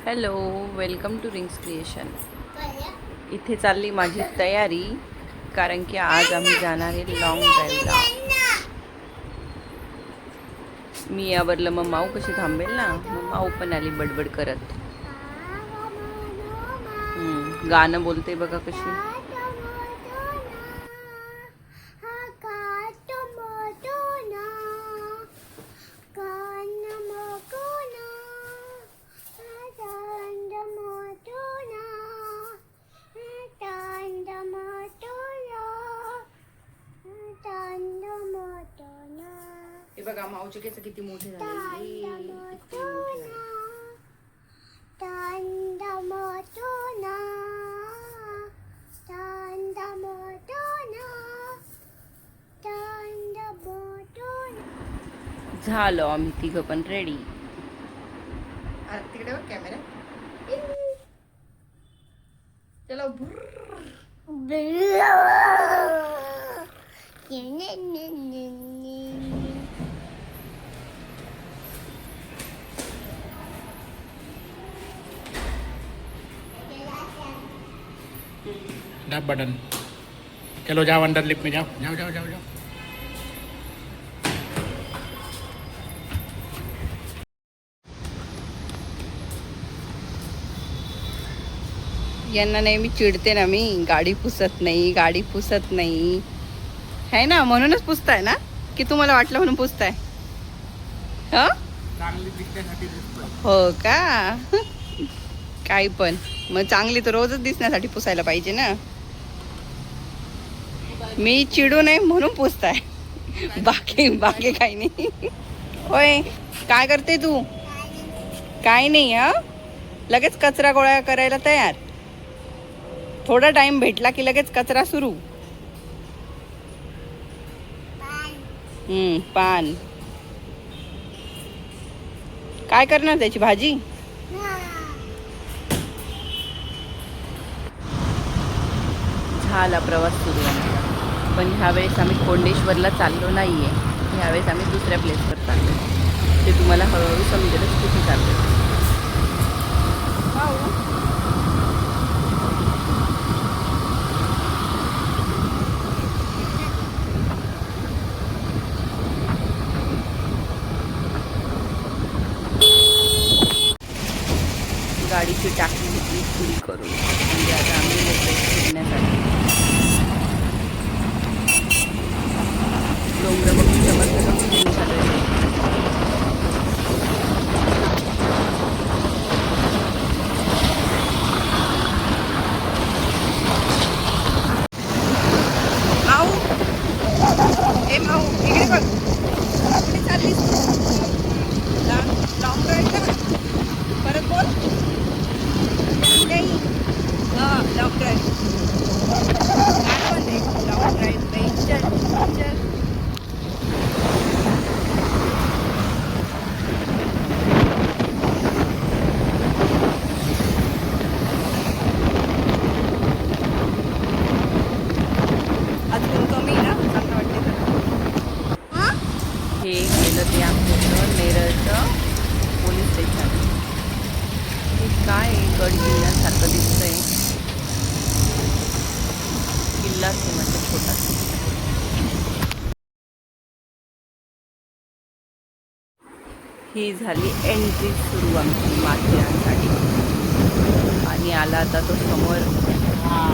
Hello, welcome to rings creation. इथे चालली माझी तयारी, कारण की आज आम्ही जाणार आहे लॉंग ड्राईव्हला. मी यावरलं मग माऊ कशी थांबेल ना, मग माऊ पण आली बडबड करत. गाणं बोलते बघा कशी. हे बघा माऊचे केस किती मोठे झाले. झालो आम्ही तिघं पण रेडी. तिकडे बघ कॅमेरा. चलो दब बटन. चलो जाओ अंदर लिफ्ट में जाओ जाओ जाओ जाओ जाओ. यांना नेहमी चिडते ना मी, गाडी पुसत नाही है ना, म्हणूनच पुसताय ना की तुम्हाला वाटलं म्हणून पुसताय? ह चांगली दिसण्यासाठी दिसतोय. हो का? काही पण मग चांगली तर रोजच दिसण्यासाठी पुसायला पाहिजे ना. मी चिडू नये म्हणून पुसताय, बाकी बाकी काही नाही. होय, काय करते तू? काय नाही. लगेच कचरा गोळा करायला तयार. थोडा टाइम भेटला की लगेच कचरा सुरू. पान काय करणार, त्याची भाजी? झाला प्रवास सुरू आहे. पण ह्यावेळेस आम्ही कोंडेश्वरला चाललो नाहीये. ह्यावेळेस आम्ही दुसऱ्या प्लेसवर चाललो. ते तुम्हाला हळूहळू समजेलच कुठे चाललो. गाडीची टाकी घेतली पुरी करून, म्हणजे आता आम्ही मोकळे फिरण्यासाठी. डोंगर बघून जबरदस्त झालं. माऊ, ए माऊ, इकडे बघ. कुठे चाललीस तू? Long drive. परत बोल. Long drive. लॉंग ड्राईव्ह नाही. चल चल. अजून कमी ना, चांगलं वाटते तर. हे गेलं ते आमचं नेरळचं पोलीस स्टेशन. हे काय गड किल्ल्यासारखं दिसतंय. किल्लाच आहे म्हणजे छोटासा. ही झाली एंट्री सुरू आमची माथेरानसाठी. आणि आला आता तो समोर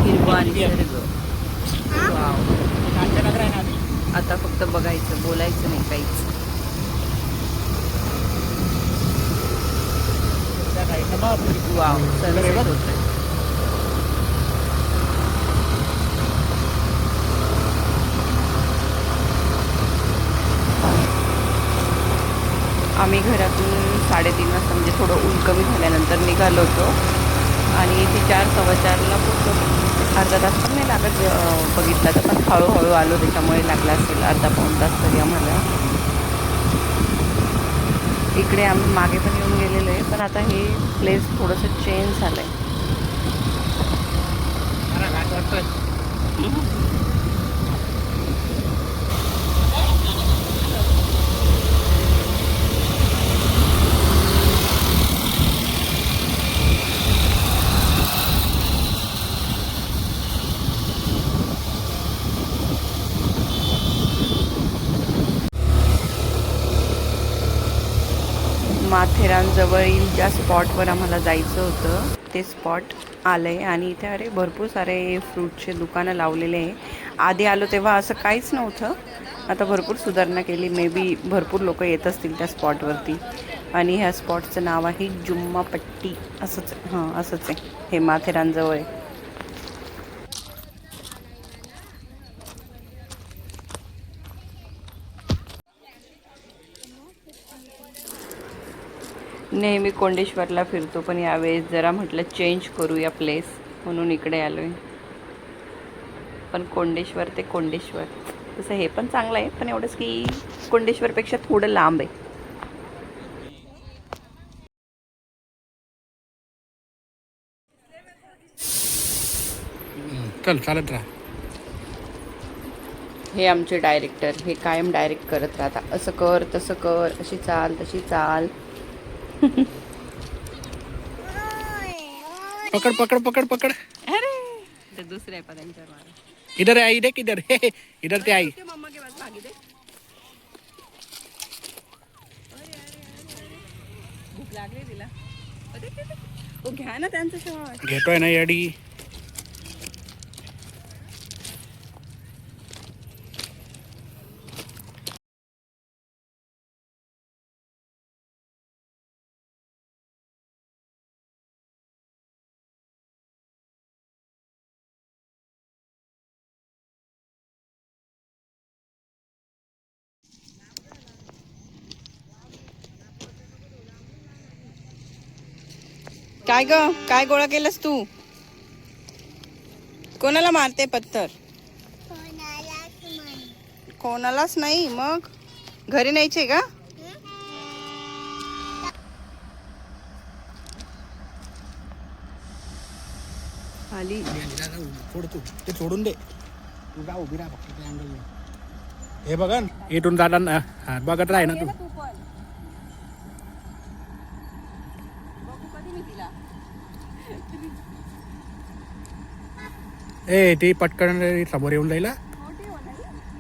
हिरवा निसर्ग. वाव. आता फक्त बघायचं, बोलायचं नाही काहीच. वाव, सनसेट होतोय. आम्ही घरातून 3:30 वाजता, म्हणजे थोडं ऊन कमी झाल्यानंतर निघालो होतो. आणि इथे 4:15ला पोहोचलो. अर्धा तास पण नाही लागत बघितलं तर, पण हळूहळू आलो त्याच्यामुळे लागला असेल अर्धा पाऊण तास तरी आम्हाला. इकडे आम्ही मागे पण येऊन गेलेलो आहे, पण आता हे प्लेस थोडंसं चेंज झालं आहे. मुंबई ज्या स्पॉटवर आम्हाला जायचं होतं ते स्पॉट आलं आहे. आणि इथे अरे भरपूर सारे फ्रूटचे दुकानं लावलेले आहे. आधी आलो तेव्हा असं काहीच नव्हतं. आता भरपूर सुधारणा केली. मे बी भरपूर लोक येत असतील त्या स्पॉटवरती. आणि ह्या स्पॉटचं नाव आहे जुम्मापट्टी. असंच हां असंच आहे. हे माथेरानजवळ आहे. नेहमी कोंडेश्वरला फिरतो पण यावेळेस जरा म्हटलं चेंज करूया प्लेस म्हणून इकडे आलो आहे. पण कोंडेश्वर ते कोंडेश्वर तसं हे पण चांगलं आहे, पण एवढंच की कोंडेश्वरपेक्षा थोडं लांब आहे. चल चालत राहा. हे आमचे डायरेक्टर हे कायम डायरेक्ट करत राहतात. असं कर तसं कर, अशी चाल तशी चाल. पकड़ पकड़ पकड़ पकड़. अरे ते दुसरे आहे त्यांच्यावर मारा. इधर आई देख इधर. इधर ते आई. मम्मा के पास भागी दे. भूक लागली तिला. ओ घ्या ना त्यांचं शॉट. घेतोय ना याडी. काय ग काय गोळा केलंस तू? कोणाला मारते पत्थर? कोणालाच नाही. मग घरी न्यायचे का? खाली सोड तू ते सोडून दे. तू जा उभी राहा फक्त त्या अँगल. हे बघा ना, इथून जाताना बघत राह ना तू. ए ती पटकन समोर येऊन जाईल.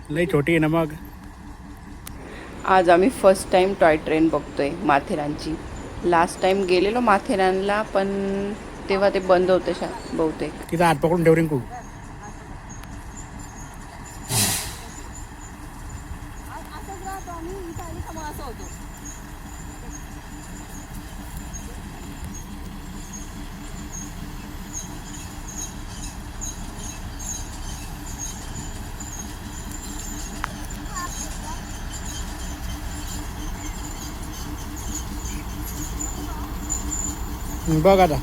लई छोटी आहे ना मग. आज आम्ही फर्स्ट टाइम टॉय ट्रेन बघतोय माथेरानची. लास्ट टाइम गेलेलो माथेरानला पण तेव्हा ते बंद होते बहुतेक. तिचा हात पकडून ठेव रिंकू. बघ आता.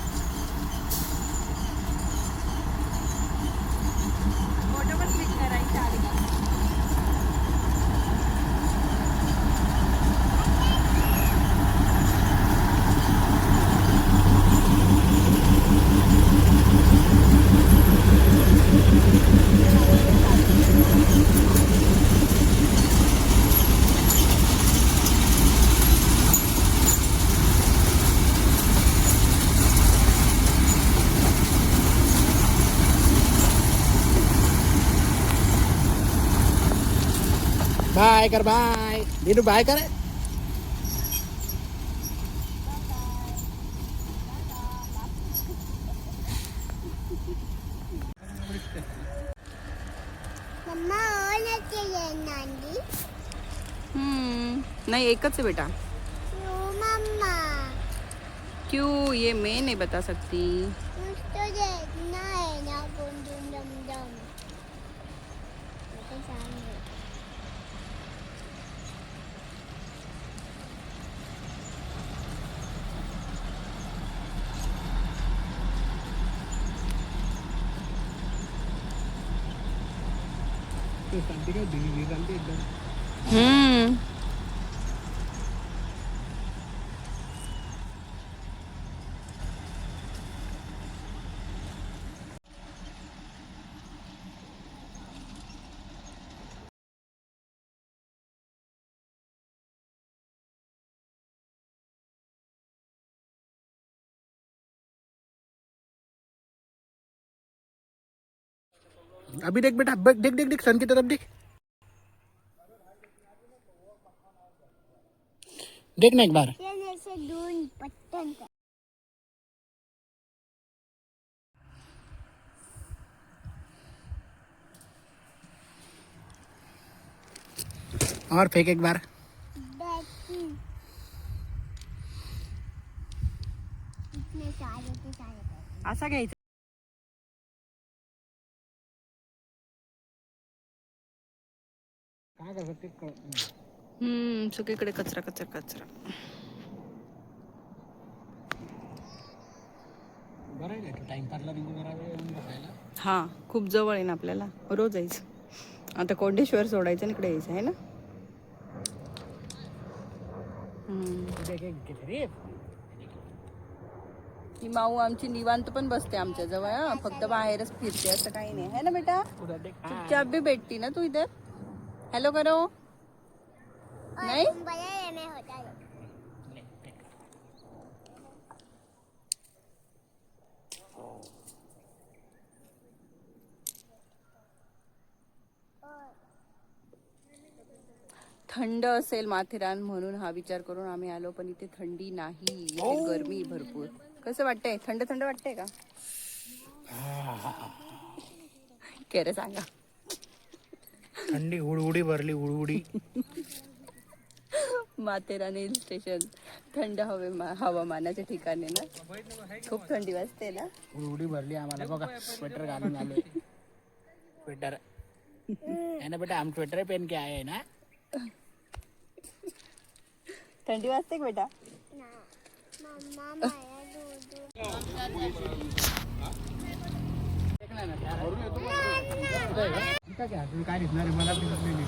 बाय कर बाय. नीनू बाय कर. नहीं एकच है बेटा. क्यों ये मैं नहीं बता सकती. हम्म. अभी देख बेटा. देख देख देख सन की तरफ देख. देख ना एक बार. और फेक एक बार. असा घ्यायचा. काय करत ते सगळीकडे कचरा कचरा कचरा. बरं आहे ना टाइमपासला म्हणजे जरा वेळ येऊन बसायला. हा खूप जवळ आहे ना आपल्याला, रोज यायचं. आता कोंडेश्वर सोडायचं आणि इकडे यायचं आहे ना. ही माऊ आमची निवांत पण बसते आमच्या जवळ. फक्त बाहेरच फिरते असं काही नाही है ना बेटा. चुपचाप भी भेटती ना तू इधर. हॅलो करो नाही. थंड असेल माथेरान म्हणून हा विचार करून आम्ही आलो, पण इथे थंडी नाही, इथे गरमी भरपूर. कसं वाटतंय? थंड थंड वाटतंय का? खरं सांगा. थंडी हुडहुडी भरली हुडहुडी. माथेरान हिल स्टेशन थंड हवामानाच्या ठिकाणी ना. खूप थंडी वाजते ना. हुडहुडी भरली आम्हाला. बघा स्वेटर घालून आलोय. स्वेटर है ना बेटा, हम स्वेटर पहन के आए हैं ना. थंडी वाजते का बेटा? काय दिसणार आहे मला दिसत नाही.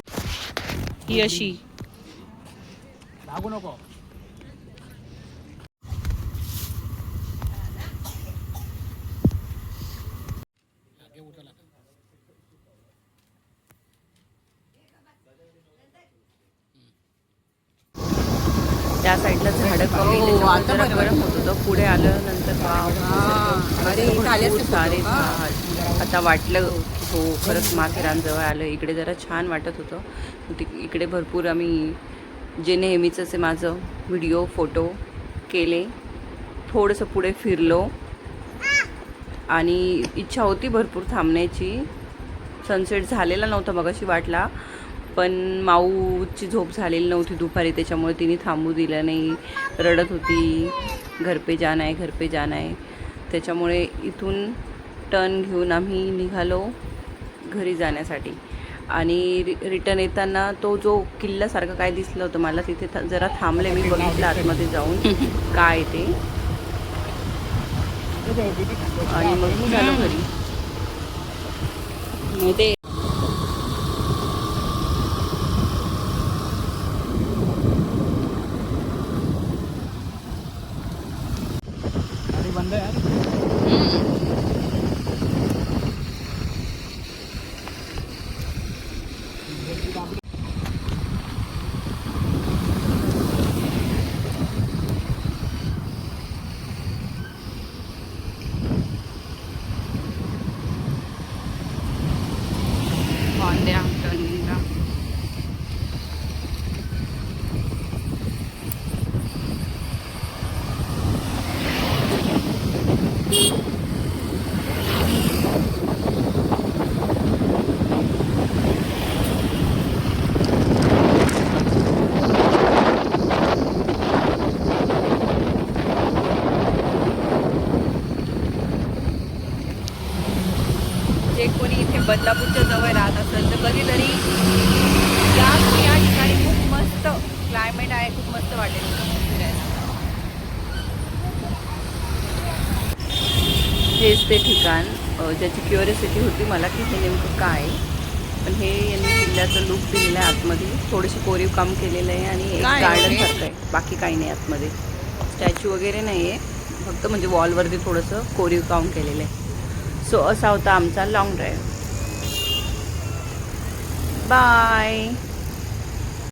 ही अशी लागू नको. त्या साईडला झाडं कमी, जरा गरम होत होतं. पुढे आलं नंतर सारे झाड. आता वाटलं हो खरंच माथेरान जवळ आलं. इकडे जरा छान वाटत होतं. इकडे भरपूर आम्ही जे नेहमीच आहे माझं व्हिडिओ फोटो केले. थोडंसं पुढे फिरलो आणि इच्छा होती भरपूर थांबण्याची. सनसेट झालेला नव्हता मगाशी वाटला, पण माऊची झोप झालेली नव्हती दुपारी, त्याच्यामुळे तिने थांबू दिलं नाही. रडत होती घर पे जाना है घर पे जाना है. त्याच्यामुळे इथून टर्न घेऊन आम्ही निघालो घरी जाण्यासाठी. आणि रिटर्न येताना तो जो किल्ल्यासारखं काय दिसलं होतं मला, तिथे जरा थांबले मी, बघितलं आतमध्ये जाऊन काय ते, आणि मग निघालो घरी. ते बंद आहे यार. जे कोणी इथे बदलापूरच्या जवळ राहत असेल तर कधीतरी या ठिकाणी खूप मस्त क्लायमेट आहे, खूप मस्त वाटेल फिरायला. हेच ते ठिकाण ज्याची क्युरियोसिटी होती मला की हे नेमकं काय. पण हे यांनी किल्ल्याचं लुक दिलेलं आहे. आतमध्ये थोडेसे कोरीव काम केलेलं आहे आणि एक गार्डन सारखं आहे, बाकी काही नाही आतमध्ये. स्टॅच्यू वगैरे नाही आहे, फक्त म्हणजे वॉलवरती थोडंसं कोरीव काम केलेलं आहे. सो असा होता आमचा लॉंग ड्राईव्ह. बाय.